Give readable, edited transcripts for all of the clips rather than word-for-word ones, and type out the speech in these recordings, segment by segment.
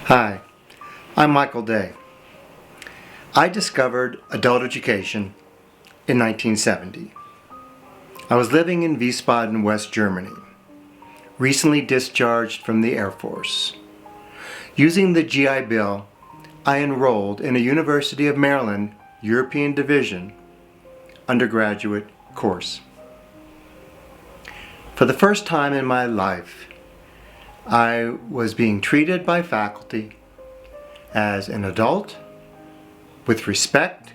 Hi, I'm Michael Day. I discovered adult education in 1970. I was living in Wiesbaden, West Germany, recently discharged from the Air Force. Using the GI Bill, I enrolled in a University of Maryland European Division undergraduate course. For the first time in my life, I was being treated by faculty as an adult, with respect,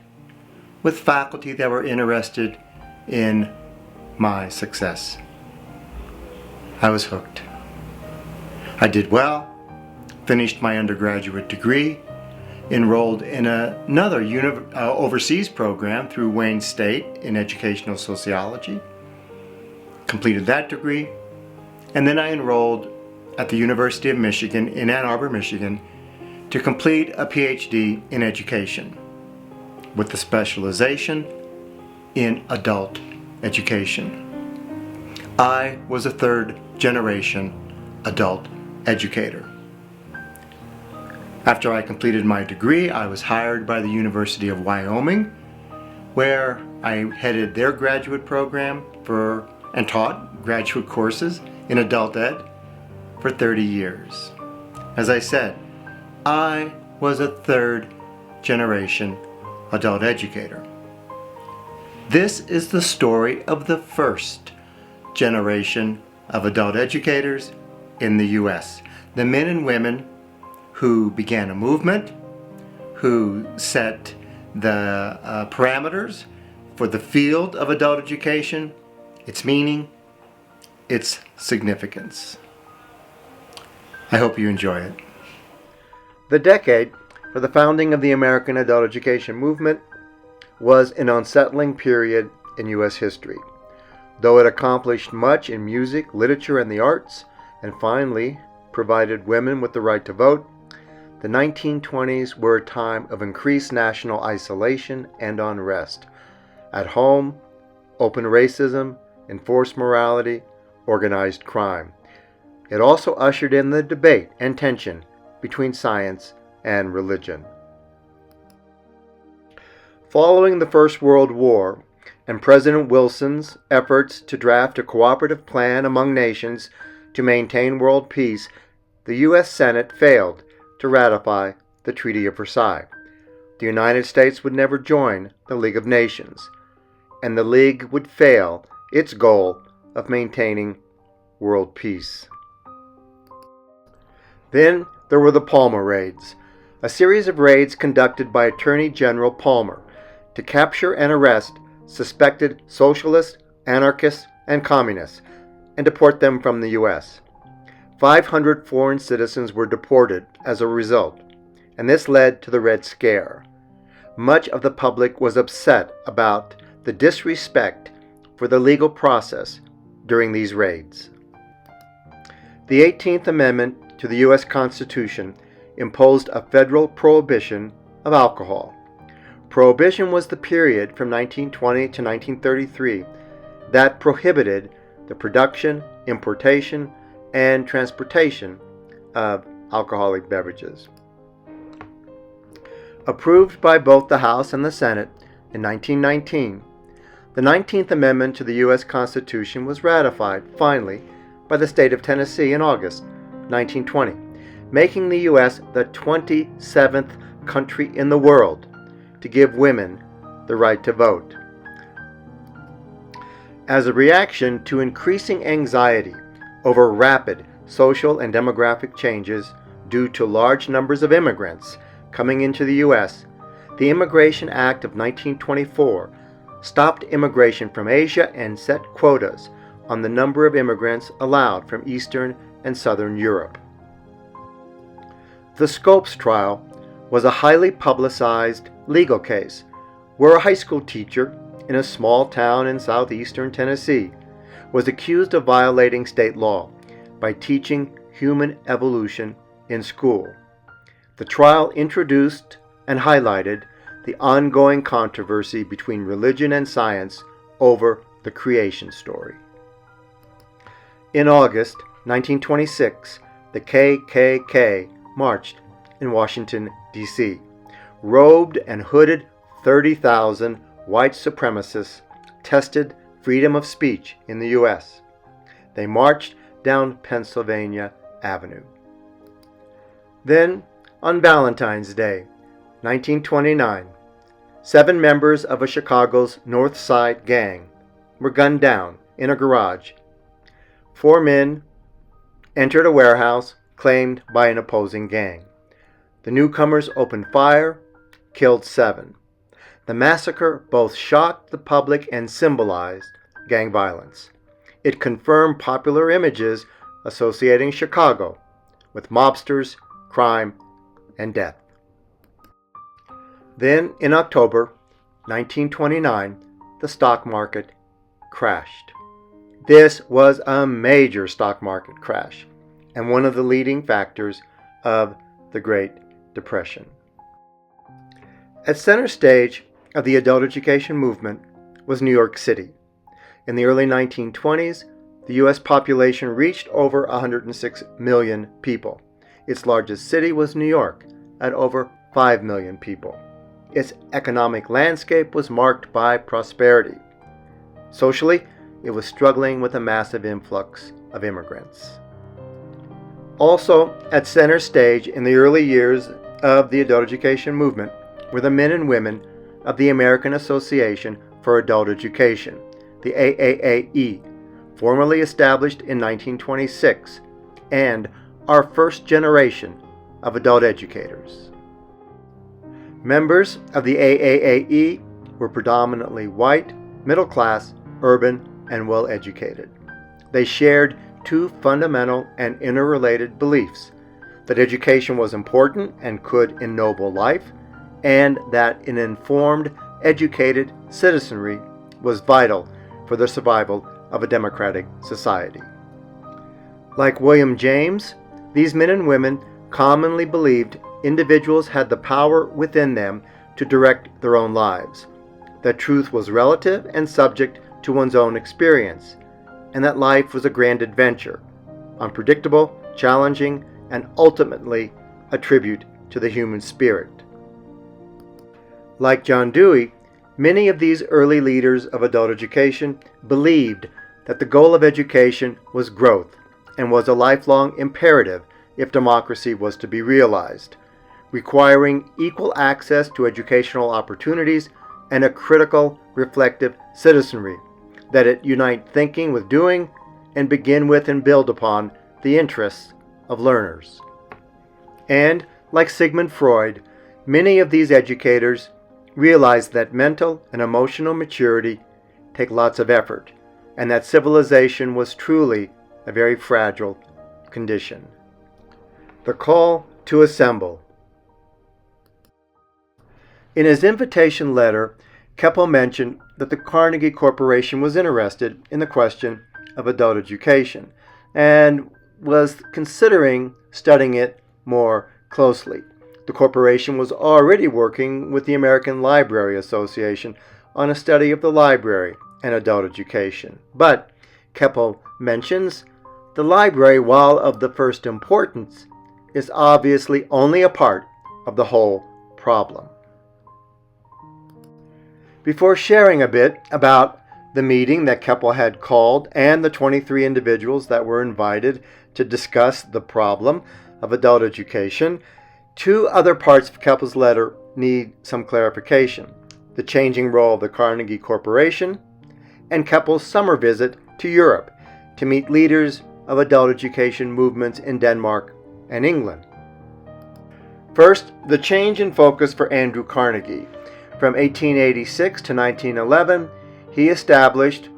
with faculty that were interested in my success. I was hooked. I did well, finished my undergraduate degree, enrolled in another overseas program through Wayne State in educational sociology, completed that degree, and then I enrolled at the University of Michigan in Ann Arbor, Michigan, to complete a PhD in education with the specialization in adult education. I was a third generation adult educator. After I completed my degree, I was hired by the University of Wyoming, where I headed their graduate program and taught graduate courses in adult ed for 30 years. As I said, I was a third generation adult educator. This is the story of the first generation of adult educators in the U.S. The men and women who began a movement, who set the parameters for the field of adult education, its meaning, its significance. I hope you enjoy it. The decade for the founding of the American adult education movement was an unsettling period in U.S. history. Though it accomplished much in music, literature, and the arts, and finally provided women with the right to vote, the 1920s were a time of increased national isolation and unrest. At home, open racism, enforced morality, organized crime. It also ushered in the debate and tension between science and religion. Following the First World War and President Wilson's efforts to draft a cooperative plan among nations to maintain world peace, the U.S. Senate failed to ratify the Treaty of Versailles. The United States would never join the League of Nations, and the League would fail its goal of maintaining world peace. Then there were the Palmer Raids, a series of raids conducted by Attorney General Palmer to capture and arrest suspected socialists, anarchists, and communists and deport them from the U.S. 500 foreign citizens were deported as a result, and this led to the Red Scare. Much of the public was upset about the disrespect for the legal process during these raids. The 18th Amendment to the U.S. Constitution imposed a federal prohibition of alcohol. Prohibition was the period from 1920 to 1933 that prohibited the production, importation, and transportation of alcoholic beverages. Approved by both the House and the Senate in 1919, the 19th Amendment to the U.S. Constitution was ratified, finally, by the state of Tennessee in August 1920, making the U.S. the 27th country in the world to give women the right to vote. As a reaction to increasing anxiety over rapid social and demographic changes due to large numbers of immigrants coming into the U.S., the Immigration Act of 1924 stopped immigration from Asia and set quotas on the number of immigrants allowed from Eastern and Southern Europe. The Scopes trial was a highly publicized legal case where a high school teacher in a small town in southeastern Tennessee was accused of violating state law by teaching human evolution in school. The trial introduced and highlighted the ongoing controversy between religion and science over the creation story. In August 1926, the KKK marched in Washington, D.C. Robed and hooded 30,000 white supremacists tested freedom of speech in the U.S. They marched down Pennsylvania Avenue. Then, on Valentine's Day, 1929, 7 members of a Chicago's North Side gang were gunned down in a garage. 4 men entered a warehouse claimed by an opposing gang. The newcomers opened fire, killed 7. The massacre both shocked the public and symbolized gang violence. It confirmed popular images associating Chicago with mobsters, crime, and death. Then, in October 1929, the stock market crashed. This was a major stock market crash and one of the leading factors of the Great Depression. At center stage of the adult education movement was New York City. In the early 1920s, the U.S. population reached over 106 million people. Its largest city was New York, at over 5 million people. Its economic landscape was marked by prosperity. Socially, it was struggling with a massive influx of immigrants. Also, at center stage in the early years of the adult education movement were the men and women of the American Association for Adult Education, the AAAE, formally established in 1926, and our first generation of adult educators. Members of the AAAE were predominantly white, middle-class, urban, and well-educated. They shared 2 fundamental and interrelated beliefs: that education was important and could ennoble life, and that an informed, educated citizenry was vital for the survival of a democratic society. Like William James, these men and women commonly believed individuals had the power within them to direct their own lives, that truth was relative and subject to one's own experience, and that life was a grand adventure, unpredictable, challenging, and ultimately a tribute to the human spirit. Like John Dewey, many of these early leaders of adult education believed that the goal of education was growth and was a lifelong imperative if democracy was to be realized, requiring equal access to educational opportunities and a critical, reflective citizenry, that it unite thinking with doing and begin with and build upon the interests of learners. And, like Sigmund Freud, many of these educators realized that mental and emotional maturity take lots of effort, and that civilization was truly a very fragile condition. The call to assemble. In his invitation letter, Keppel mentioned that the Carnegie Corporation was interested in the question of adult education and was considering studying it more closely. The corporation was already working with the American Library Association on a study of the library and adult education. But, Keppel mentions, the library, while of the first importance, is obviously only a part of the whole problem. Before sharing a bit about the meeting that Keppel had called and the 23 individuals that were invited to discuss the problem of adult education, 2 other parts of Keppel's letter need some clarification: the changing role of the Carnegie Corporation and Keppel's summer visit to Europe to meet leaders of adult education movements in Denmark and England. First, the change in focus for Andrew Carnegie. From 1886 to 1911, he established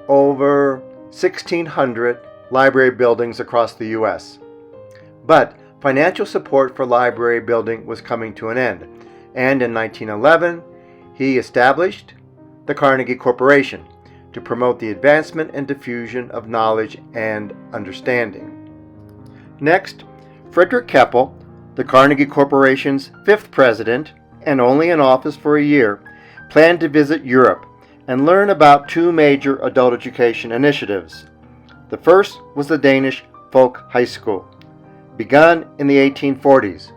over 1,600 library buildings across the U.S. But financial support for library building was coming to an end, and in 1911, he established the Carnegie Corporation to promote the advancement and diffusion of knowledge and understanding. Next, Frederick Keppel, the Carnegie Corporation's 5th president, and only in office for a year, planned to visit Europe and learn about 2 major adult education initiatives. The first was the Danish Folk High School, begun in the 1840s.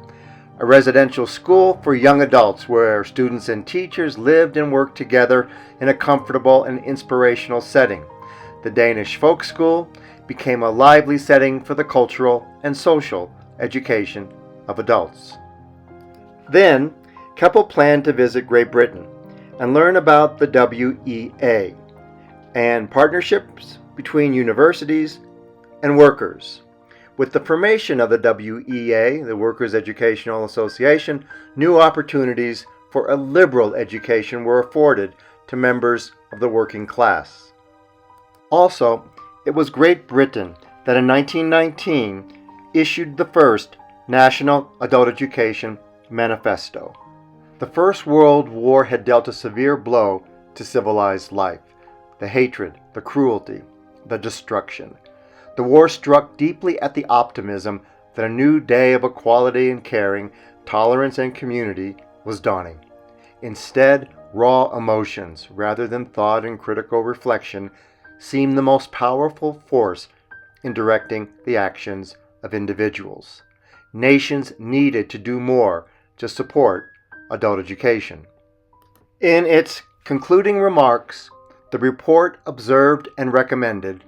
a residential school for young adults where students and teachers lived and worked together in a comfortable and inspirational setting. The Danish Folk School became a lively setting for the cultural and social education of adults. Then, Keppel planned to visit Great Britain and learn about the WEA and partnerships between universities and workers. With the formation of the WEA, the Workers' Educational Association, new opportunities for a liberal education were afforded to members of the working class. Also, it was Great Britain that in 1919 issued the first National Adult Education Manifesto. The First World War had dealt a severe blow to civilized life. The hatred, the cruelty, the destruction. The war struck deeply at the optimism that a new day of equality and caring, tolerance and community was dawning. Instead, raw emotions, rather than thought and critical reflection, seemed the most powerful force in directing the actions of individuals. Nations needed to do more to support adult education. In its concluding remarks, the report observed and recommended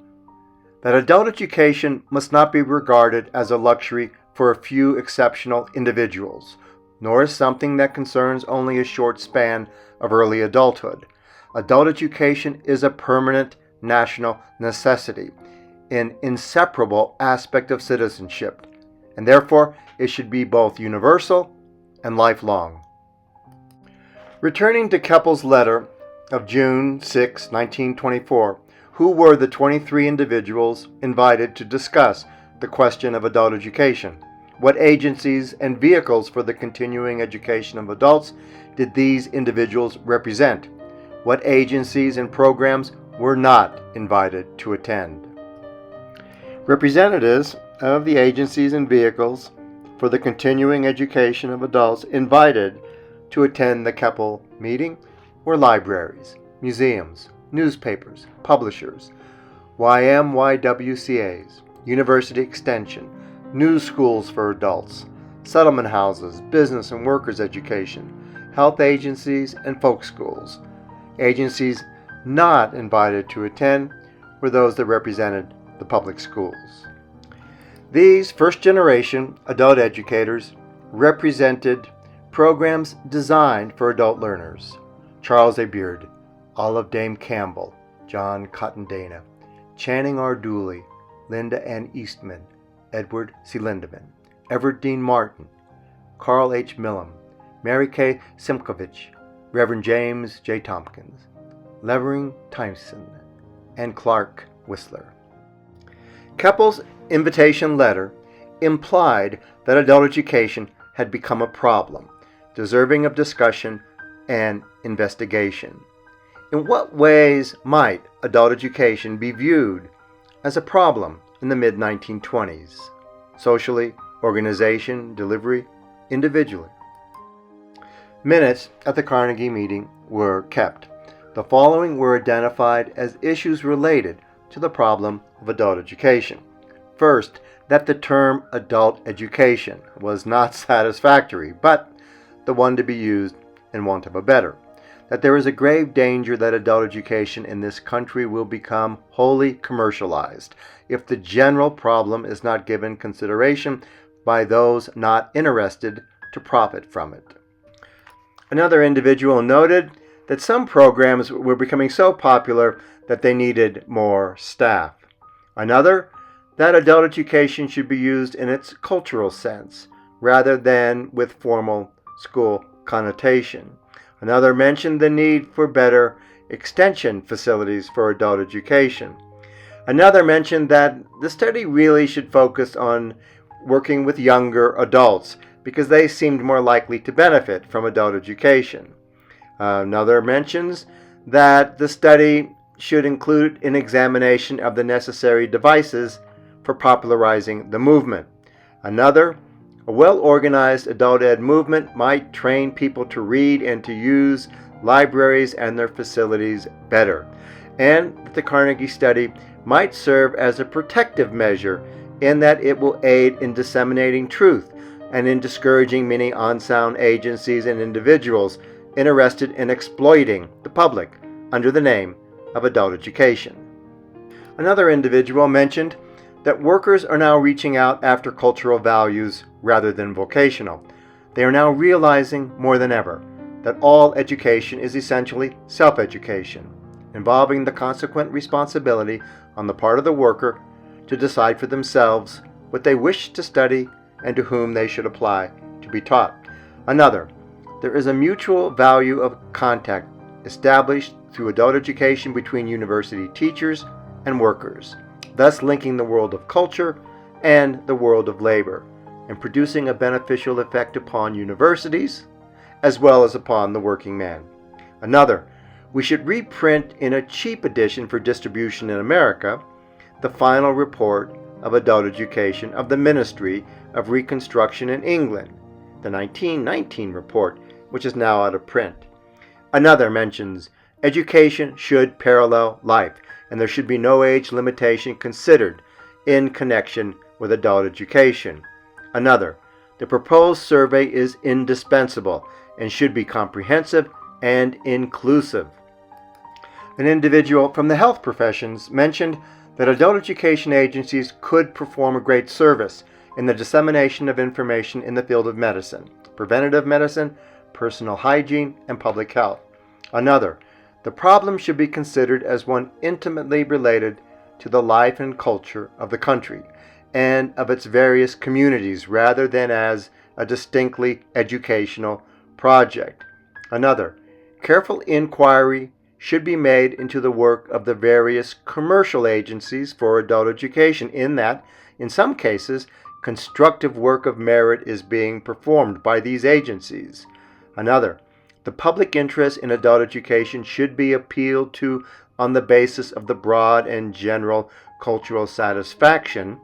that adult education must not be regarded as a luxury for a few exceptional individuals, nor as something that concerns only a short span of early adulthood. Adult education is a permanent national necessity, an inseparable aspect of citizenship, and therefore it should be both universal and lifelong. Returning to Keppel's letter of June 6, 1924, who were the 23 individuals invited to discuss the question of adult education? What agencies and vehicles for the continuing education of adults did these individuals represent? What agencies and programs were not invited to attend? Representatives of the agencies and vehicles for the continuing education of adults invited to attend the Keppel meeting were libraries, museums, newspapers, publishers, YMYWCAs, University Extension, news schools for adults, settlement houses, business and workers' education, health agencies, and folk schools. Agencies not invited to attend were those that represented the public schools. These first-generation adult educators represented programs designed for adult learners. Charles A. Beard, Olive Dame Campbell, John Cotton Dana, Channing R. Dooley, Linda N. Eastman, Edward C. Lindeman, Everett Dean Martin, Carl H. Millam, Mary K. Simkovich, Reverend James J. Tompkins, Levering Tyson, and Clark Whistler. Keppel's invitation letter implied that adult education had become a problem, deserving of discussion and investigation. In what ways might adult education be viewed as a problem in the mid-1920s? Socially, organization, delivery, individually. Minutes at the Carnegie meeting were kept. The following were identified as issues related to the problem of adult education. First, that the term adult education was not satisfactory, but the one to be used in want of a better. That there is a grave danger that adult education in this country will become wholly commercialized if the general problem is not given consideration by those not interested to profit from it. Another individual noted that some programs were becoming so popular that they needed more staff. Another, that adult education should be used in its cultural sense rather than with formal school connotation. Another mentioned the need for better extension facilities for adult education. Another mentioned that the study really should focus on working with younger adults because they seemed more likely to benefit from adult education. Another mentions that the study should include an examination of the necessary devices for popularizing the movement. Another, a well-organized adult ed movement might train people to read and to use libraries and their facilities better, and that the Carnegie study might serve as a protective measure in that it will aid in disseminating truth and in discouraging many unsound agencies and individuals interested in exploiting the public under the name of adult education. Another individual mentioned that workers are now reaching out after cultural values rather than vocational. They are now realizing more than ever that all education is essentially self-education, involving the consequent responsibility on the part of the worker to decide for themselves what they wish to study and to whom they should apply to be taught. Another, there is a mutual value of contact established through adult education between university teachers and workers, thus linking the world of culture and the world of labor, and producing a beneficial effect upon universities as well as upon the working man. Another, we should reprint in a cheap edition for distribution in America the final report of adult education of the Ministry of Reconstruction in England, the 1919 report, which is now out of print. Another mentions education should parallel life, and there should be no age limitation considered in connection with adult education. Another, the proposed survey is indispensable and should be comprehensive and inclusive. An individual from the health professions mentioned that adult education agencies could perform a great service in the dissemination of information in the field of medicine, preventative medicine, personal hygiene, and public health. Another, the problem should be considered as one intimately related to the life and culture of the country and of its various communities rather than as a distinctly educational project. Another, careful inquiry should be made into the work of the various commercial agencies for adult education, in that, in some cases, constructive work of merit is being performed by these agencies. Another, the public interest in adult education should be appealed to on the basis of the broad and general cultural satisfaction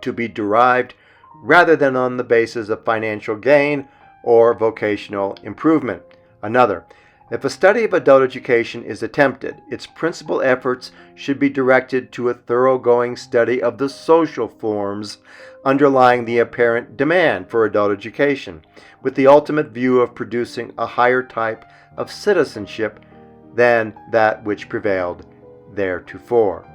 to be derived rather than on the basis of financial gain or vocational improvement. Another, if a study of adult education is attempted, its principal efforts should be directed to a thoroughgoing study of the social forms underlying the apparent demand for adult education, with the ultimate view of producing a higher type of citizenship than that which prevailed theretofore.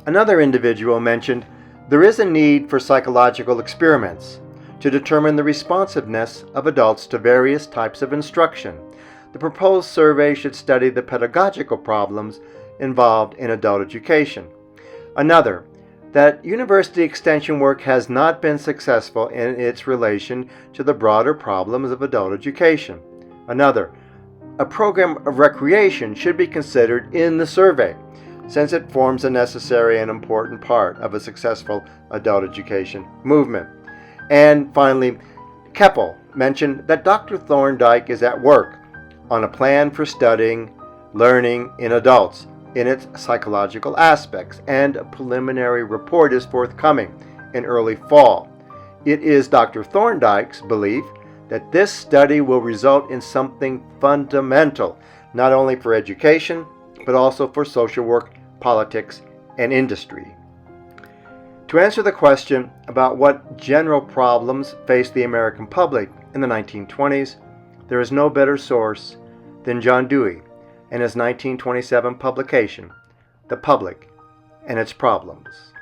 Another individual mentioned there is a need for psychological experiments to determine the responsiveness of adults to various types of instruction. The proposed survey should study the pedagogical problems involved in adult education. Another, that university extension work has not been successful in its relation to the broader problems of adult education. Another, a program of recreation should be considered in the survey, since it forms a necessary and important part of a successful adult education movement. And finally, Keppel mentioned that Dr. Thorndike is at work on a plan for studying learning in adults in its psychological aspects, and a preliminary report is forthcoming in early fall. It is Dr. Thorndike's belief that this study will result in something fundamental, not only for education, but also for social work, politics, and industry. To answer the question about what general problems faced the American public in the 1920s, there is no better source than John Dewey and his 1927 publication, The Public and Its Problems.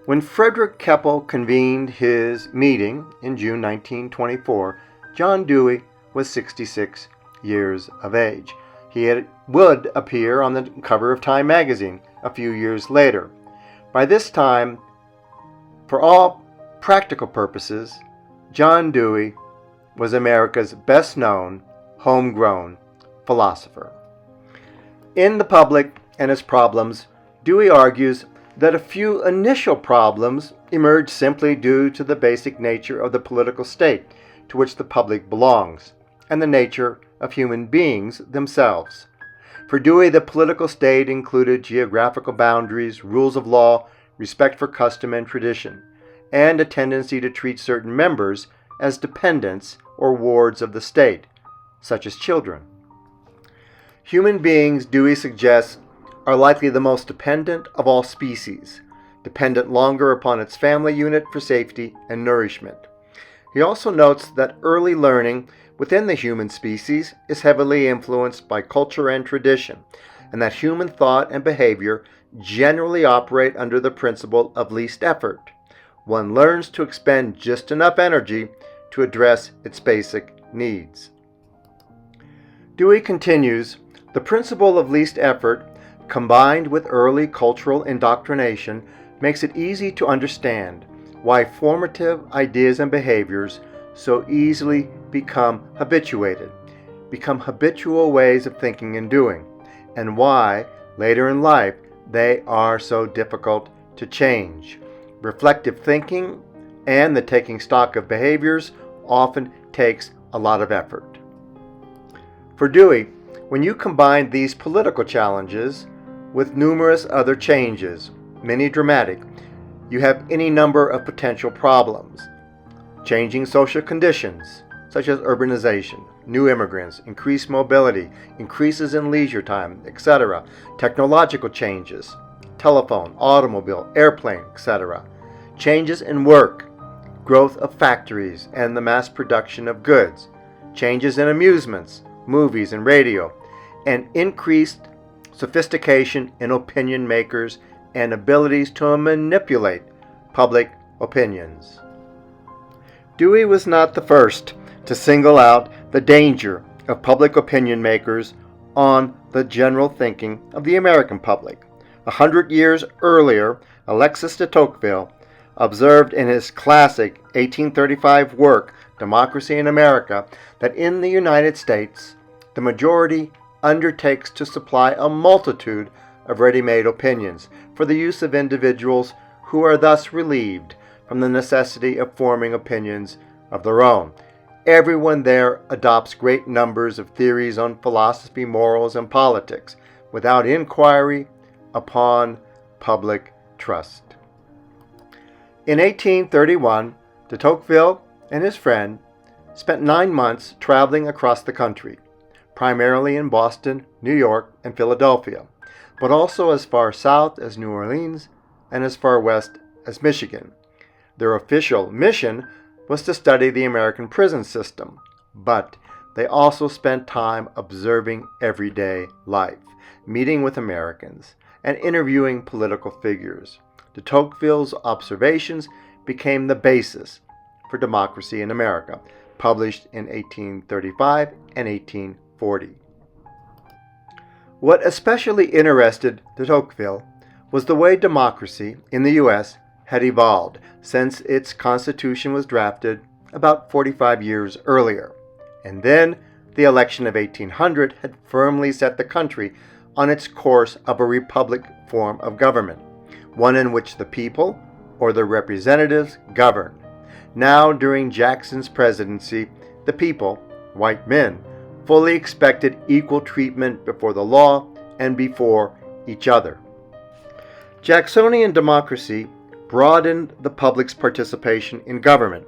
When Frederick Keppel convened his meeting in June 1924, John Dewey was 66 years of age. He would appear on the cover of Time magazine a few years later. By this time, for all practical purposes, John Dewey was America's best-known, homegrown philosopher. In The Public and Its Problems, Dewey argues that a few initial problems emerge simply due to the basic nature of the political state to which the public belongs, and the nature of human beings themselves. For Dewey, the political state included geographical boundaries, rules of law, respect for custom and tradition, and a tendency to treat certain members as dependents or wards of the state, such as children. Human beings, Dewey suggests, are likely the most dependent of all species, dependent longer upon its family unit for safety and nourishment. He also notes that early learning within the human species is heavily influenced by culture and tradition, and that human thought and behavior generally operate under the principle of least effort. One learns to expend just enough energy to address its basic needs. Dewey continues, the principle of least effort, combined with early cultural indoctrination, makes it easy to understand why formative ideas and behaviors so easily become habitual ways of thinking and doing, and why, later in life, they are so difficult to change. Reflective thinking and the taking stock of behaviors often takes a lot of effort. For Dewey, when you combine these political challenges with numerous other changes, many dramatic, you have any number of potential problems. Changing social conditions, such as urbanization, new immigrants, increased mobility, increases in leisure time, etc., technological changes, telephone, automobile, airplane, etc., changes in work, growth of factories and the mass production of goods, changes in amusements, movies and radio, and increased sophistication in opinion makers and abilities to manipulate public opinions. Dewey was not the first to single out the danger of public opinion makers on the general thinking of the American public. 100 years earlier, Alexis de Tocqueville observed in his classic 1835 work, Democracy in America, that in the United States, the majority undertakes to supply a multitude of ready-made opinions for the use of individuals who are thus relieved from the necessity of forming opinions of their own. Everyone there adopts great numbers of theories on philosophy, morals, and politics without inquiry upon public trust. In 1831, de Tocqueville and his friend spent 9 months traveling across the country, primarily in Boston, New York, and Philadelphia, but also as far south as New Orleans and as far west as Michigan. Their official mission was to study the American prison system, but they also spent time observing everyday life, meeting with Americans, and interviewing political figures. De Tocqueville's observations became the basis for Democracy in America, published in 1835 and 1840. What especially interested de Tocqueville was the way democracy in the U.S. had evolved since its Constitution was drafted about 45 years earlier. And then the election of 1800 had firmly set the country on its course of a republic form of government, one in which the people, or their representatives, govern. Now, during Jackson's presidency, the people, white men, fully expected equal treatment before the law and before each other. Jacksonian democracy broadened the public's participation in government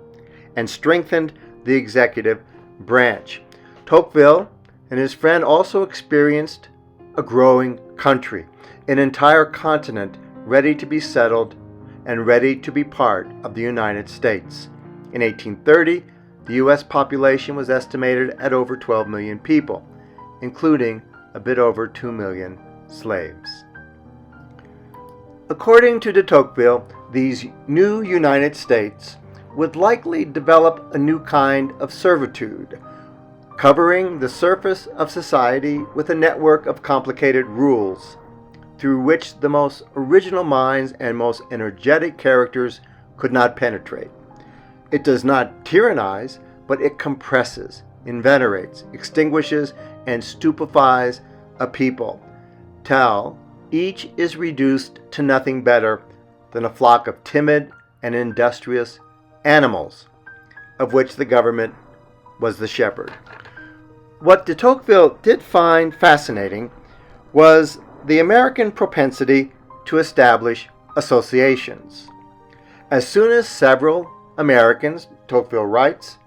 and strengthened the executive branch. Tocqueville and his friend also experienced a growing country, an entire continent ready to be settled and ready to be part of the United States. In 1830, the U.S. population was estimated at over 12 million people, including a bit over 2 million slaves. According to de Tocqueville, these new United States would likely develop a new kind of servitude, covering the surface of society with a network of complicated rules, through which the most original minds and most energetic characters could not penetrate. It does not tyrannize, but it compresses, inveterates, extinguishes, and stupefies a people, till each is reduced to nothing better than a flock of timid and industrious animals, of which the government was the shepherd. What de Tocqueville did find fascinating was the American propensity to establish associations. As soon as several Americans, Tocqueville writes,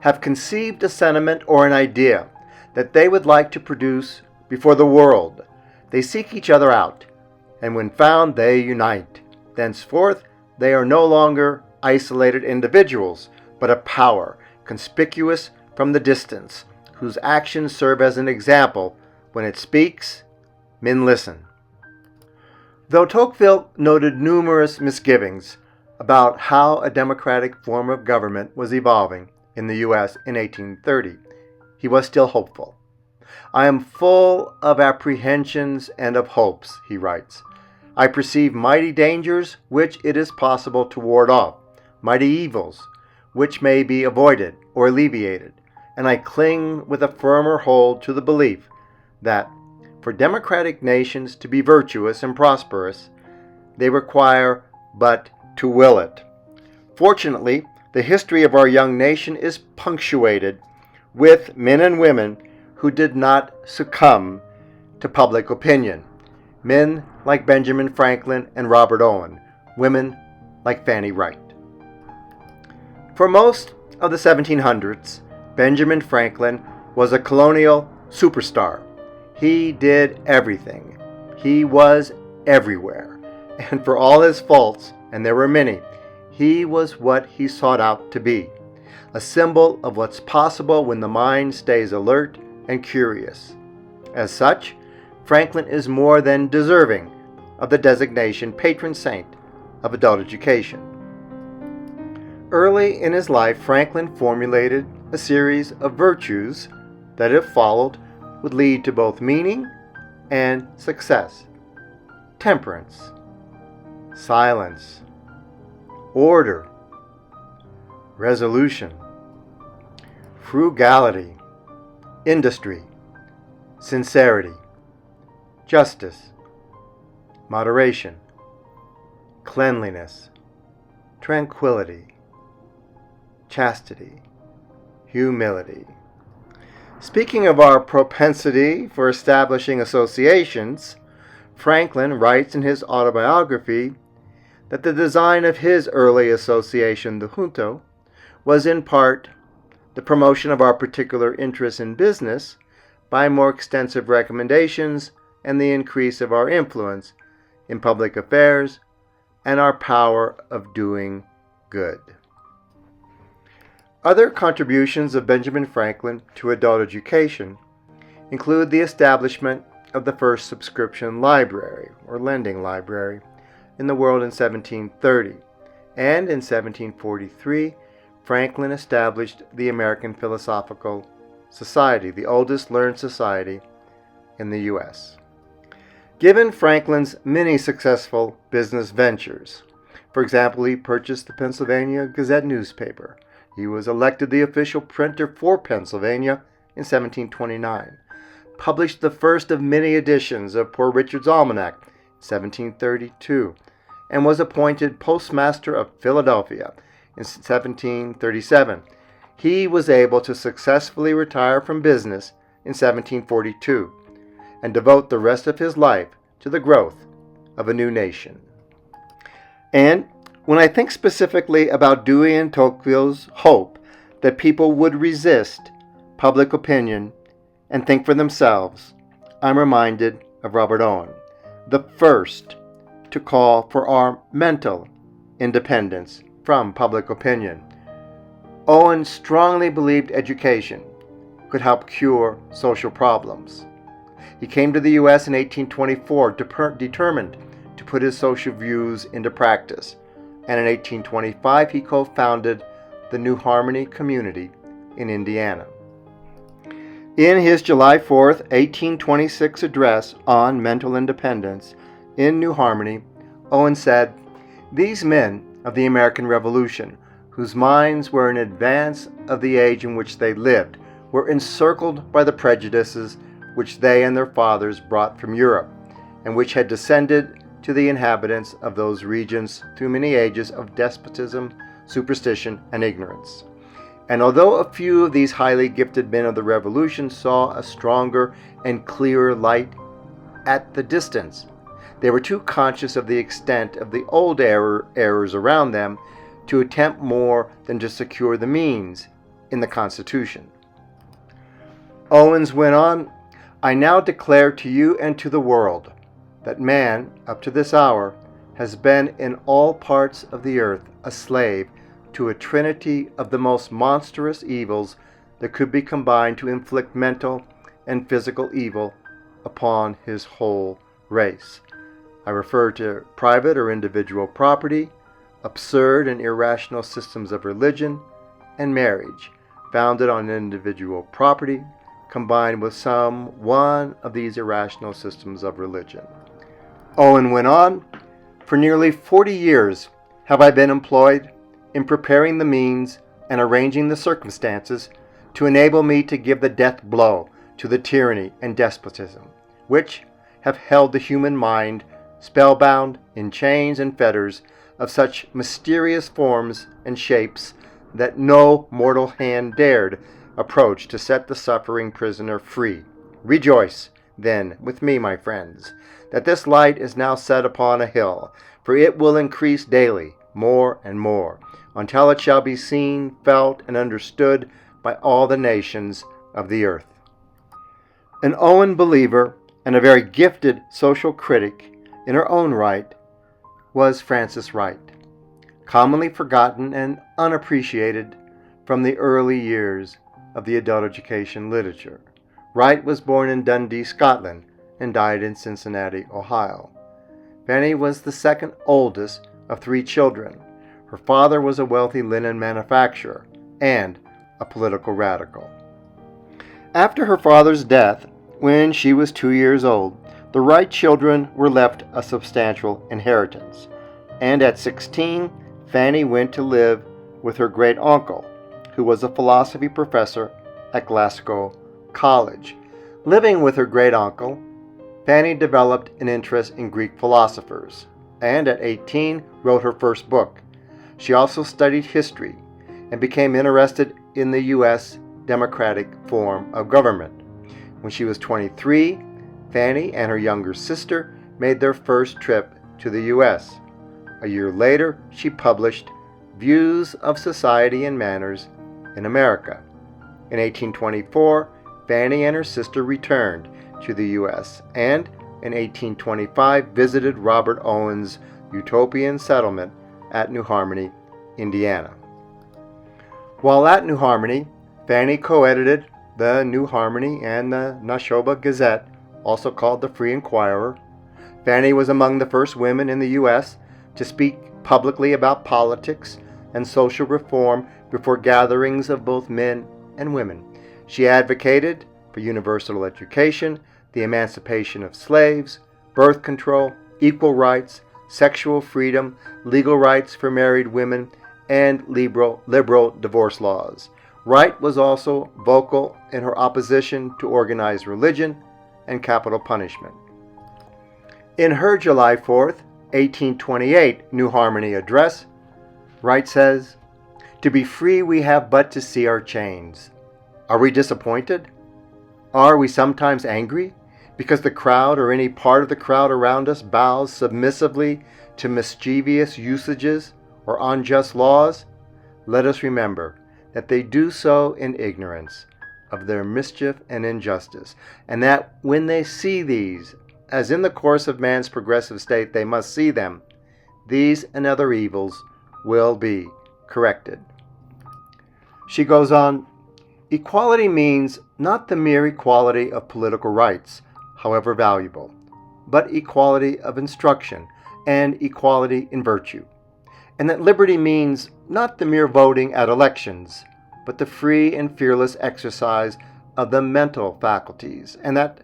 have conceived a sentiment or an idea that they would like to produce before the world, they seek each other out, and when found, they unite. Thenceforth, they are no longer isolated individuals, but a power conspicuous from the distance, whose actions serve as an example. When it speaks, men listen. Though Tocqueville noted numerous misgivings about how a democratic form of government was evolving in the U.S. in 1830, he was still hopeful. "I am full of apprehensions and of hopes," he writes. "I perceive mighty dangers which it is possible to ward off, mighty evils which may be avoided or alleviated, and I cling with a firmer hold to the belief that for democratic nations to be virtuous and prosperous, they require but to will it." Fortunately, the history of our young nation is punctuated with men and women who did not succumb to public opinion. Men like Benjamin Franklin and Robert Owen, women like Fanny Wright. For most of the 1700s, Benjamin Franklin was a colonial superstar. He did everything. He was everywhere. And for all his faults, and there were many, he was what he sought out to be, a symbol of what's possible when the mind stays alert and curious. As such, Franklin is more than deserving of the designation patron saint of adult education. Early in his life, Franklin formulated a series of virtues that, if followed, would lead to both meaning and success: temperance, silence, order, resolution, frugality, industry, sincerity, justice, moderation, cleanliness, tranquility, chastity, humility. Speaking of our propensity for establishing associations, Franklin writes in his autobiography that the design of his early association, the Junto, was in part the promotion of our particular interests in business by more extensive recommendations and the increase of our influence in public affairs and our power of doing good. Other contributions of Benjamin Franklin to adult education include the establishment of the first subscription library, or lending library, in the world in 1730, and in 1743, Franklin established the American Philosophical Society, the oldest learned society in the U.S. Given Franklin's many successful business ventures, for example, he purchased the Pennsylvania Gazette newspaper. He was elected the official printer for Pennsylvania in 1729, published the first of many editions of Poor Richard's Almanac in 1732, and was appointed postmaster of Philadelphia in 1737. He was able to successfully retire from business in 1742 and devote the rest of his life to the growth of a new nation. And when I think specifically about Dewey and Tocqueville's hope that people would resist public opinion and think for themselves, I'm reminded of Robert Owen, the first to call for our mental independence from public opinion. Owen strongly believed education could help cure social problems. He came to the U.S. in 1824 determined to put his social views into practice, and in 1825 he co-founded the New Harmony community in Indiana. In his July 4, 1826 address on mental independence in New Harmony, Owen said, "These men of the American Revolution, whose minds were in advance of the age in which they lived, were encircled by the prejudices which they and their fathers brought from Europe, and which had descended to the inhabitants of those regions through many ages of despotism, superstition, and ignorance. And although a few of these highly gifted men of the Revolution saw a stronger and clearer light at the distance, they were too conscious of the extent of the old errors around them to attempt more than to secure the means in the Constitution." Owens went on, "I now declare to you and to the world that man, up to this hour, has been in all parts of the earth a slave to a trinity of the most monstrous evils that could be combined to inflict mental and physical evil upon his whole race. I refer to private or individual property, absurd and irrational systems of religion, and marriage, founded on individual property, combined with some one of these irrational systems of religion. Owen went on, "For nearly 40 years have I been employed in preparing the means and arranging the circumstances to enable me to give the death blow to the tyranny and despotism, which have held the human mind spellbound in chains and fetters of such mysterious forms and shapes that no mortal hand dared approach to set the suffering prisoner free. Rejoice, then, with me, my friends, that this light is now set upon a hill, for it will increase daily, more and more, until it shall be seen, felt, and understood by all the nations of the earth." An Owen believer and a very gifted social critic in her own right was Frances Wright, commonly forgotten and unappreciated from the early years of the adult education literature. Wright was born in Dundee, Scotland, and died in Cincinnati, Ohio. Fanny was the second oldest of 3 children. Her father was a wealthy linen manufacturer and a political radical. After her father's death, when she was 2 years old, the Wright children were left a substantial inheritance, and at 16, Fanny went to live with her great-uncle, who was a philosophy professor at Glasgow College. Living with her great-uncle, Fanny developed an interest in Greek philosophers, and at 18 wrote her first book. She also studied history and became interested in the U.S. democratic form of government. When she was 23, Fanny and her younger sister made their first trip to the U.S. A year later, she published Views of Society and Manners in America. In 1824, Fanny and her sister returned to the U.S. and in 1825 visited Robert Owen's utopian settlement at New Harmony, Indiana. While at New Harmony, Fanny co-edited the New Harmony and the Nashoba Gazette, also called the Free Inquirer. Fanny was among the first women in the U.S. to speak publicly about politics and social reform before gatherings of both men and women. She advocated for universal education, the emancipation of slaves, birth control, equal rights, sexual freedom, legal rights for married women, and liberal divorce laws. Wright was also vocal in her opposition to organized religion and capital punishment. In her July 4th, 1828 New Harmony address, Wright says, "To be free we have but to see our chains. Are we disappointed? Are we sometimes angry because the crowd or any part of the crowd around us bows submissively to mischievous usages or unjust laws? Let us remember that they do so in ignorance of their mischief and injustice, and that when they see these, as in the course of man's progressive state they must see them, these and other evils will be corrected." She goes on, "Equality means not the mere equality of political rights, however valuable, but equality of instruction and equality in virtue, and that liberty means not the mere voting at elections, but the free and fearless exercise of the mental faculties, and that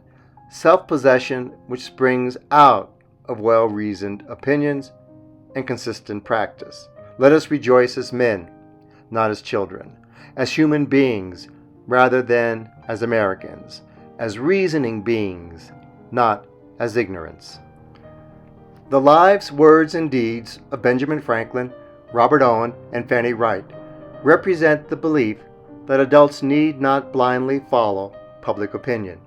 self-possession which springs out of well-reasoned opinions and consistent practice. Let us rejoice as men, not as children, as human beings rather than as Americans, as reasoning beings, not as ignorance." The lives, words, and deeds of Benjamin Franklin, Robert Owen, and Fanny Wright represent the belief that adults need not blindly follow public opinion,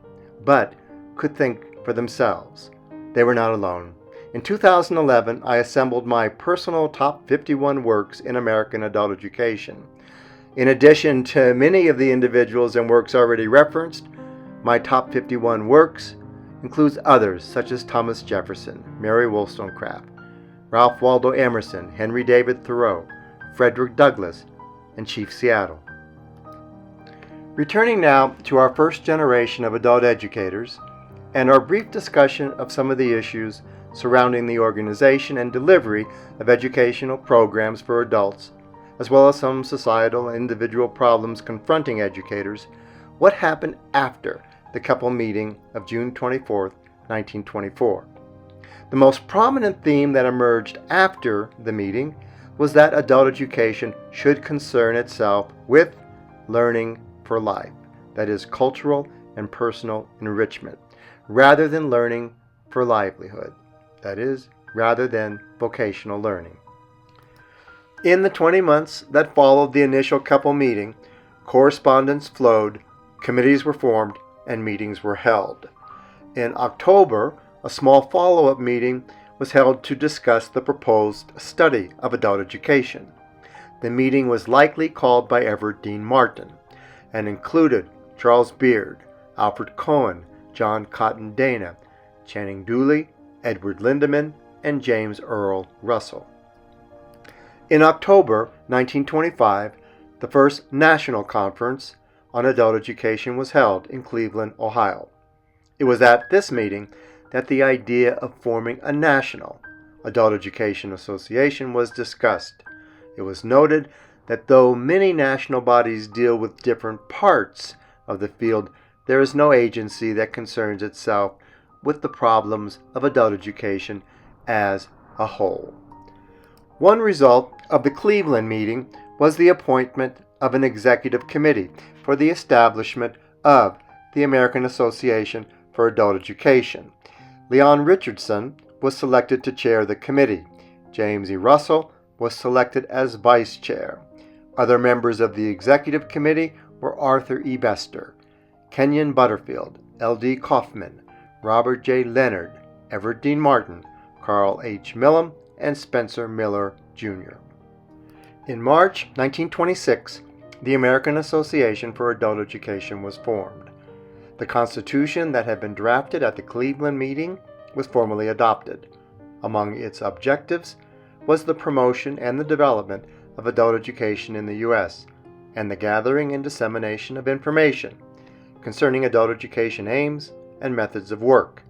but could think for themselves. They were not alone. In 2011, I assembled my personal top 51 works in American adult education. In addition to many of the individuals and works already referenced, my top 51 works includes others such as Thomas Jefferson, Mary Wollstonecraft, Ralph Waldo Emerson, Henry David Thoreau, Frederick Douglass, and Chief Seattle. Returning now to our first generation of adult educators and our brief discussion of some of the issues surrounding the organization and delivery of educational programs for adults, as well as some societal and individual problems confronting educators, what happened after the Keppel meeting of June 24, 1924. The most prominent theme that emerged after the meeting was that adult education should concern itself with learning for life, that is, cultural and personal enrichment, rather than learning for livelihood, that is, rather than vocational learning. In the 20 months that followed the initial Keppel meeting, correspondence flowed, committees were formed, and meetings were held. In October, a small follow-up meeting was held to discuss the proposed study of adult education. The meeting was likely called by Everett Dean Martin and included Charles Beard, Alfred Cohen, John Cotton Dana, Channing Dooley, Edward Lindeman, and James Earl Russell. In October 1925, the first National Conference on Adult Education was held in Cleveland, Ohio. It was at this meeting that the idea of forming a national adult education association was discussed. It was noted that though many national bodies deal with different parts of the field, there is no agency that concerns itself with the problems of adult education as a whole. One result of the Cleveland meeting was the appointment of an executive committee for the establishment of the American Association for Adult Education. Leon Richardson was selected to chair the committee. James E. Russell was selected as vice chair. Other members of the executive committee were Arthur E. Bester, Kenyon Butterfield, L.D. Kaufman, Robert J. Leonard, Everett Dean Martin, Carl H. Millam, and Spencer Miller, Jr. In March 1926, the American Association for Adult Education was formed. The Constitution that had been drafted at the Cleveland meeting was formally adopted. Among its objectives was the promotion and the development of adult education in the U.S., and the gathering and dissemination of information concerning adult education aims and methods of work.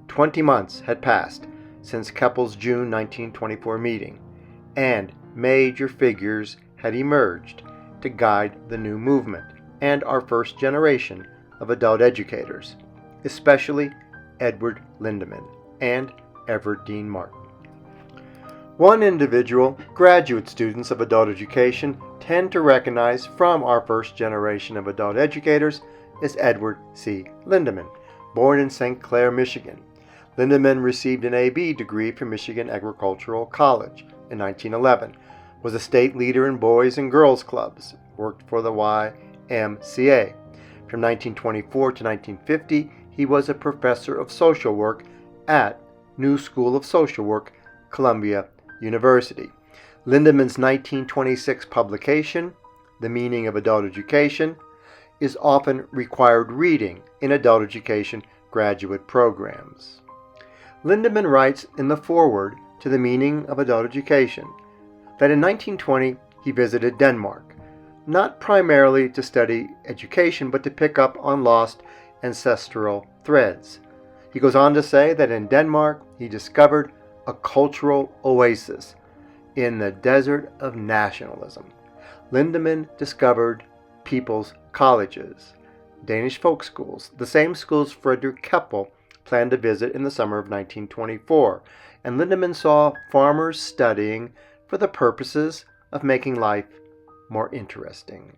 20 months had passed since Keppel's June 1924 meeting, and major figures had emerged to guide the new movement and our first generation of adult educators, especially Edward Lindeman and Everett Dean Martin. One individual graduate students of adult education tend to recognize from our first generation of adult educators is Edward C. Lindeman, born in St. Clair, Michigan. Lindeman received an A.B. degree from Michigan Agricultural College in 1911, was a state leader in Boys and Girls Clubs, worked for the YMCA. From 1924 to 1950, he was a professor of social work at New School of Social Work, Columbia University. Lindeman's 1926 publication, The Meaning of Adult Education, is often required reading in adult education graduate programs. Lindeman writes in the foreword to The Meaning of Adult Education that in 1920 he visited Denmark, not primarily to study education, but to pick up on lost ancestral threads. He goes on to say that in Denmark he discovered a cultural oasis in the desert of nationalism. Lindeman discovered people's colleges, Danish folk schools, the same schools Frederick Keppel planned to visit in the summer of 1924, and Lindeman saw farmers studying for the purposes of making life more interesting.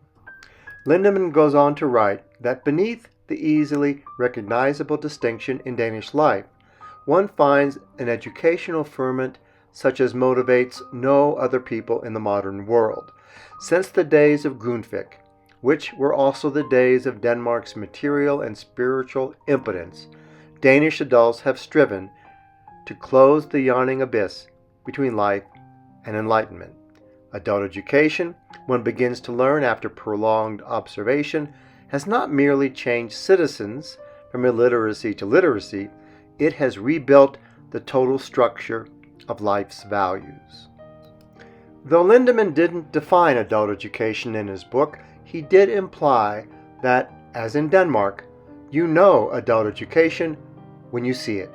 Lindeman goes on to write that beneath the easily recognizable distinction in Danish life, one finds an educational ferment such as motivates no other people in the modern world. Since the days of Grundtvig, which were also the days of Denmark's material and spiritual impotence, Danish adults have striven to close the yawning abyss between life and enlightenment. Adult education, one begins to learn after prolonged observation, has not merely changed citizens from illiteracy to literacy, it has rebuilt the total structure of life's values. Though Lindemann didn't define adult education in his book, he did imply that, as in Denmark, you know adult education when you see it.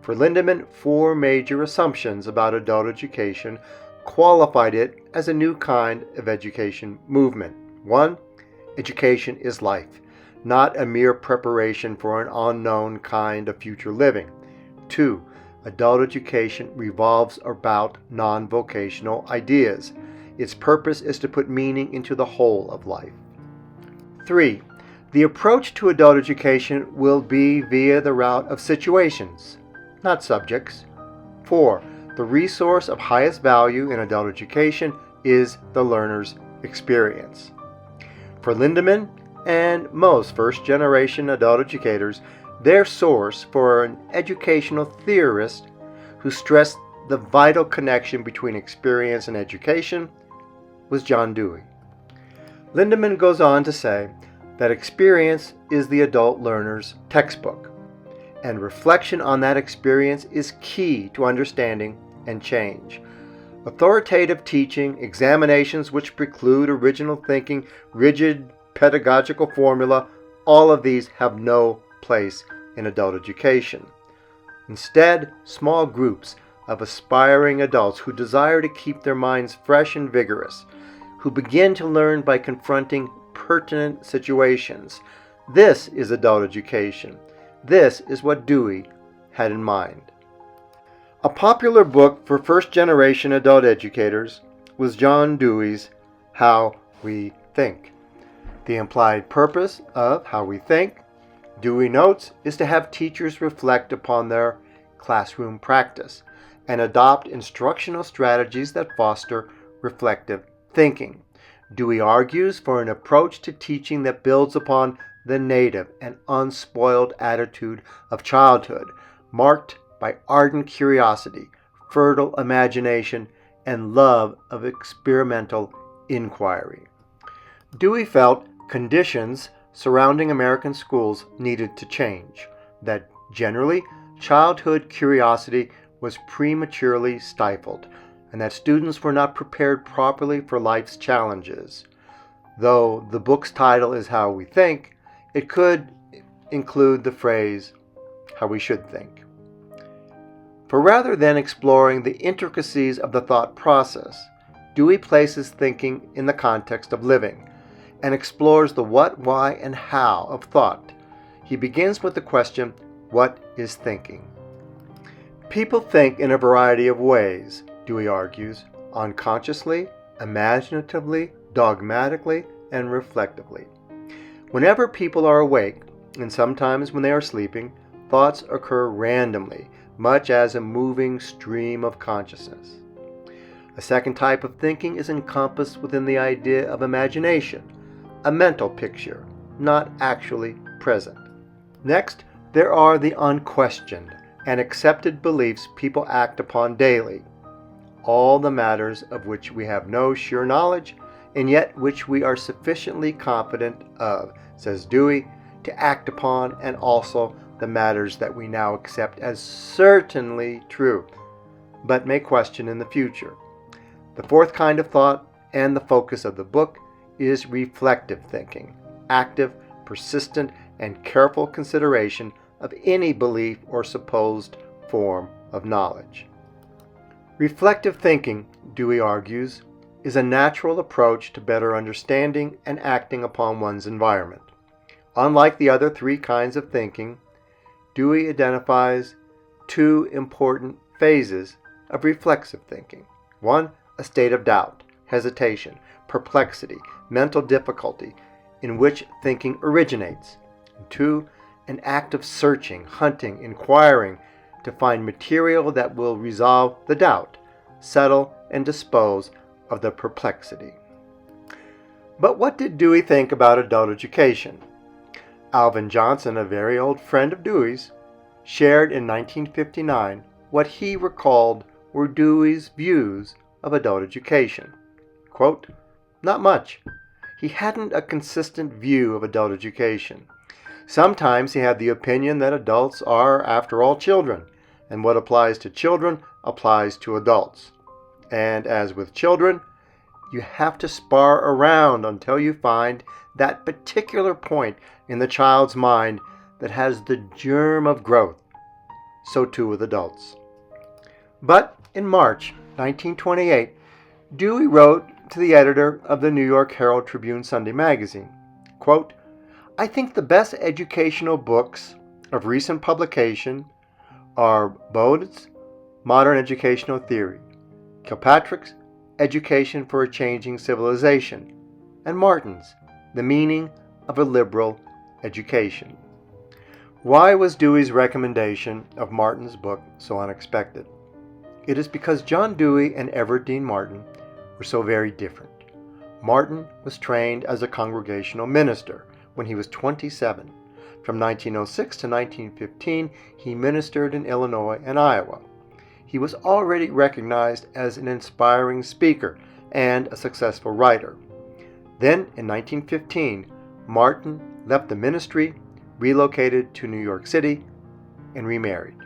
For Lindemann, 4 major assumptions about adult education qualified it as a new kind of education movement. 1. Education is life, not a mere preparation for an unknown kind of future living. 2. Adult education revolves about non-vocational ideas. Its purpose is to put meaning into the whole of life. 3. The approach to adult education will be via the route of situations, not subjects. 4. The resource of highest value in adult education is the learner's experience. For Lindemann and most first-generation adult educators, their source for an educational theorist who stressed the vital connection between experience and education was John Dewey. Lindemann goes on to say that experience is the adult learner's textbook, and reflection on that experience is key to understanding and change. Authoritative teaching, examinations which preclude original thinking, rigid pedagogical formula, all of these have no place in adult education. Instead, small groups of aspiring adults who desire to keep their minds fresh and vigorous, who begin to learn by confronting pertinent situations. This is adult education. This is what Dewey had in mind. A popular book for first-generation adult educators was John Dewey's How We Think. The implied purpose of How We Think, Dewey notes, is to have teachers reflect upon their classroom practice and adopt instructional strategies that foster reflective thinking. Dewey argues for an approach to teaching that builds upon the native and unspoiled attitude of childhood, marked by ardent curiosity, fertile imagination, and love of experimental inquiry. Dewey felt conditions surrounding American schools needed to change, that generally childhood curiosity was prematurely stifled, and that students were not prepared properly for life's challenges. Though the book's title is How We Think, it could include the phrase, how we should think. For rather than exploring the intricacies of the thought process, Dewey places thinking in the context of living and explores the what, why, and how of thought. He begins with the question, what is thinking? People think in a variety of ways, Dewey argues, unconsciously, imaginatively, dogmatically, and reflectively. Whenever people are awake, and sometimes when they are sleeping, thoughts occur randomly, much as a moving stream of consciousness. A second type of thinking is encompassed within the idea of imagination, a mental picture, not actually present. Next, there are the unquestioned and accepted beliefs people act upon daily, all the matters of which we have no sure knowledge, and yet which we are sufficiently confident of, says Dewey, to act upon, and also the matters that we now accept as certainly true, but may question in the future. The fourth kind of thought, and the focus of the book, is reflective thinking, active, persistent, and careful consideration of any belief or supposed form of knowledge. Reflective thinking, Dewey argues, is a natural approach to better understanding and acting upon one's environment. Unlike the other 3 kinds of thinking, Dewey identifies 2 important phases of reflexive thinking. 1, a state of doubt, hesitation, perplexity, mental difficulty, in which thinking originates. 2, an act of searching, hunting, inquiring to find material that will resolve the doubt, settle and dispose of the perplexity. But what did Dewey think about adult education? Alvin Johnson, a very old friend of Dewey's, shared in 1959 what he recalled were Dewey's views of adult education. Quote, "Not much. He hadn't a consistent view of adult education. Sometimes he had the opinion that adults are, after all, children, and what applies to children applies to adults." And as with children, you have to spar around until you find that particular point in the child's mind that has the germ of growth. So too with adults. But in March 1928, Dewey wrote to the editor of the New York Herald Tribune Sunday magazine, quote, "I think the best educational books of recent publication are Bode's Modern Educational Theory, Kilpatrick's Education for a Changing Civilization, and Martin's The Meaning of a Liberal Education." Why was Dewey's recommendation of Martin's book so unexpected? It is because John Dewey and Everett Dean Martin were so very different. Martin was trained as a congregational minister when he was 27. From 1906 to 1915, he ministered in Illinois and Iowa. He was already recognized as an inspiring speaker and a successful writer. Then, in 1915, Martin left the ministry, relocated to New York City, and remarried.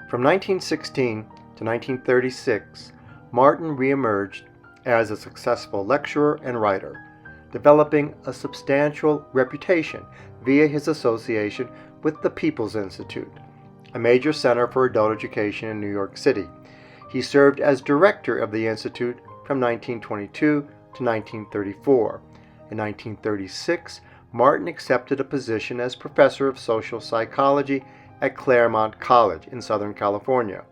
From 1916 to 1936, Martin reemerged as a successful lecturer and writer, developing a substantial reputation via his association with the People's Institute, a major center for adult education in New York City. He served as director of the Institute from 1922 to 1934. In 1936, Martin accepted a position as professor of social psychology at Claremont College in Southern California.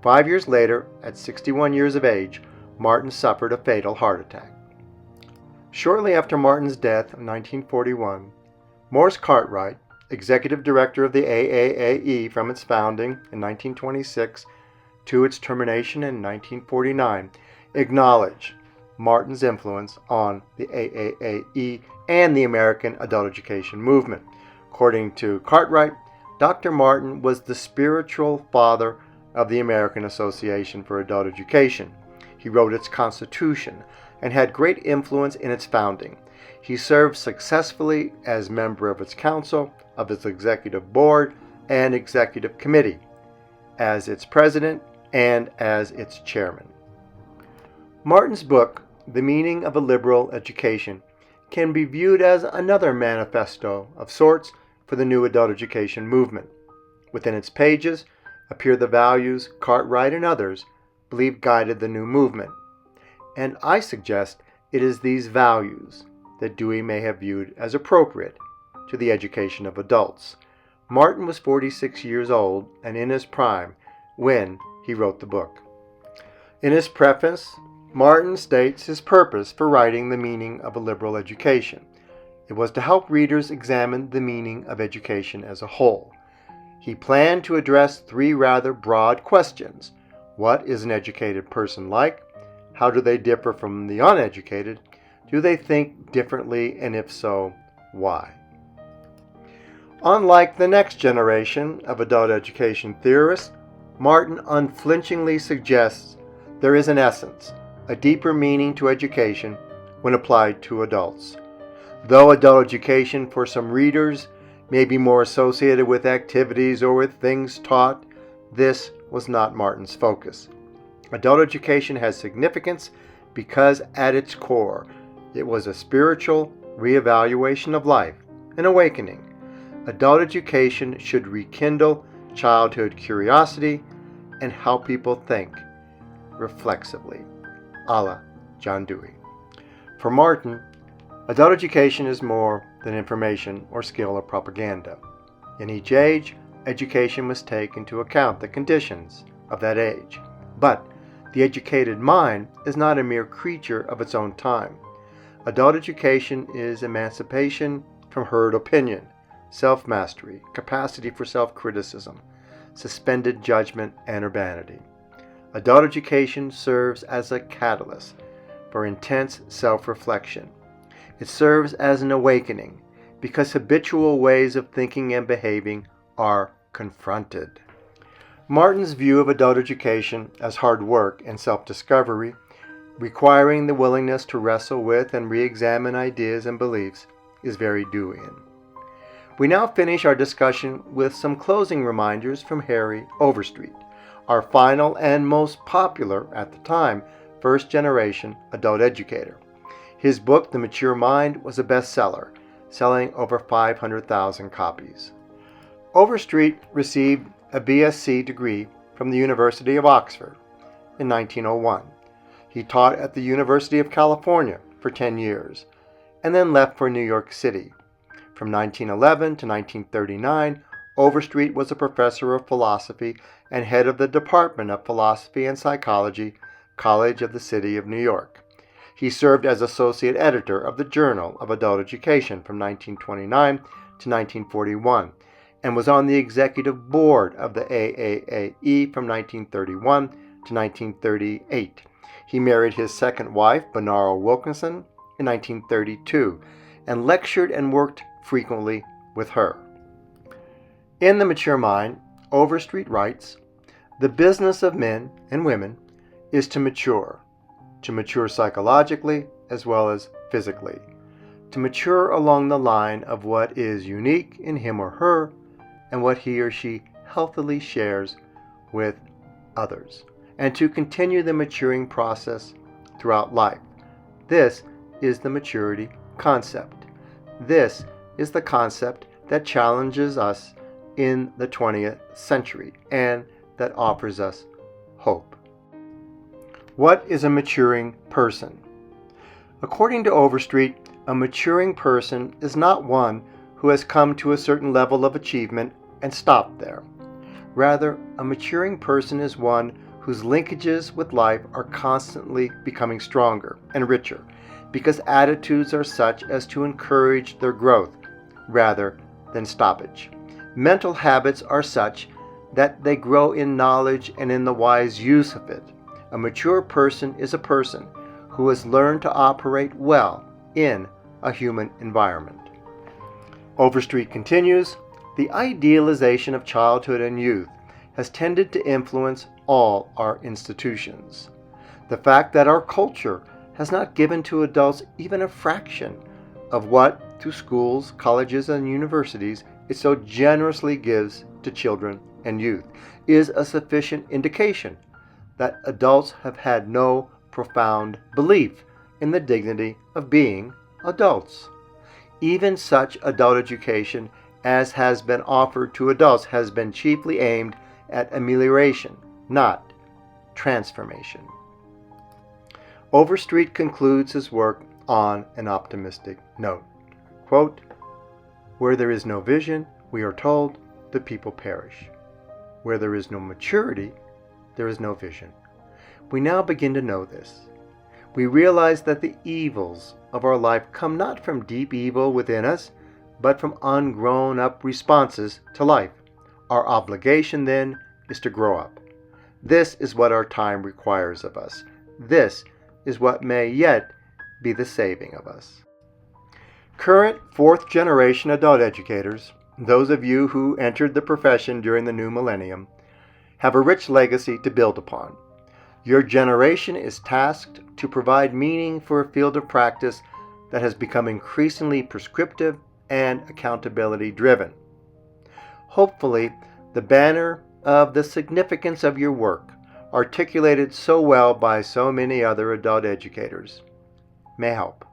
5 years later, at 61 years of age, Martin suffered a fatal heart attack. Shortly after Martin's death in 1941, Morse Cartwright, executive director of the AAAE from its founding in 1926 to its termination in 1949, acknowledged Martin's influence on the AAAE and the American adult education movement. According to Cartwright, Dr. Martin was the spiritual father of the American Association for Adult Education. He wrote its constitution and had great influence in its founding. He served successfully as member of its council, of its executive board, and executive committee, as its president, and as its chairman. Martin's book, The Meaning of a Liberal Education, can be viewed as another manifesto of sorts for the new adult education movement. Within its pages appear the values Cartwright and others believe guided the new movement. And I suggest it is these values that Dewey may have viewed as appropriate to the education of adults. Martin was 46 years old and in his prime when he wrote the book. In his preface, Martin states his purpose for writing The Meaning of a Liberal Education. It was to help readers examine the meaning of education as a whole. He planned to address three rather broad questions. What is an educated person like? How do they differ from the uneducated? Do they think differently, and if so, why? Unlike the next generation of adult education theorists, Martin unflinchingly suggests there is an essence, a deeper meaning to education when applied to adults. Though adult education for some readers may be more associated with activities or with things taught, this was not Martin's focus. Adult education has significance because at its core, it was a spiritual reevaluation of life, an awakening. Adult education should rekindle childhood curiosity and help people think reflexively, a la John Dewey. For Martin, adult education is more than information or skill or propaganda. In each age, education must take into account the conditions of that age. But the educated mind is not a mere creature of its own time. Adult education is emancipation from herd opinion, self-mastery, capacity for self-criticism, suspended judgment, and urbanity. Adult education serves as a catalyst for intense self-reflection. It serves as an awakening because habitual ways of thinking and behaving are confronted. Martin's view of adult education as hard work and self-discovery, requiring the willingness to wrestle with and re-examine ideas and beliefs, is very Deweyan. We now finish our discussion with some closing reminders from Harry Overstreet, our final and most popular, at the time, first-generation adult educator. His book, The Mature Mind, was a bestseller, selling over 500,000 copies. Overstreet received a BSc degree from the University of Oxford in 1901. He taught at the University of California for 10 years, and then left for New York City. From 1911 to 1939, Overstreet was a professor of philosophy and head of the Department of Philosophy and Psychology, College of the City of New York. He served as associate editor of the Journal of Adult Education from 1929 to 1941, and was on the executive board of the AAAE from 1931 to 1938. He married his second wife, Benara Wilkinson, in 1932, and lectured and worked frequently with her. In The Mature Mind, Overstreet writes, "The business of men and women is to mature psychologically as well as physically, to mature along the line of what is unique in him or her and what he or she healthily shares with others, and to continue the maturing process throughout life. This is the maturity concept. This is the concept that challenges us in the 20th century and that offers us hope." What is a maturing person? According to Overstreet, a maturing person is not one who has come to a certain level of achievement and stopped there. Rather, a maturing person is one whose linkages with life are constantly becoming stronger and richer, because attitudes are such as to encourage their growth rather than stoppage. Mental habits are such that they grow in knowledge and in the wise use of it. A mature person is a person who has learned to operate well in a human environment. Overstreet continues, "The idealization of childhood and youth has tended to influence all our institutions. The fact that our culture has not given to adults even a fraction of what, through schools, colleges, and universities, it so generously gives to children and youth, is a sufficient indication that adults have had no profound belief in the dignity of being adults. Even such adult education as has been offered to adults has been chiefly aimed at amelioration, not transformation." Overstreet concludes his work on an optimistic note. Quote, "Where there is no vision, we are told, the people perish. Where there is no maturity, there is no vision. We now begin to know this. We realize that the evils of our life come not from deep evil within us, but from ungrown up responses to life. Our obligation, then, is to grow up. This is what our time requires of us. This is what may yet be the saving of us." Current fourth-generation adult educators, those of you who entered the profession during the new millennium, have a rich legacy to build upon. Your generation is tasked to provide meaning for a field of practice that has become increasingly prescriptive and accountability-driven. Hopefully, the banner of the significance of your work, articulated so well by so many other adult educators, may help.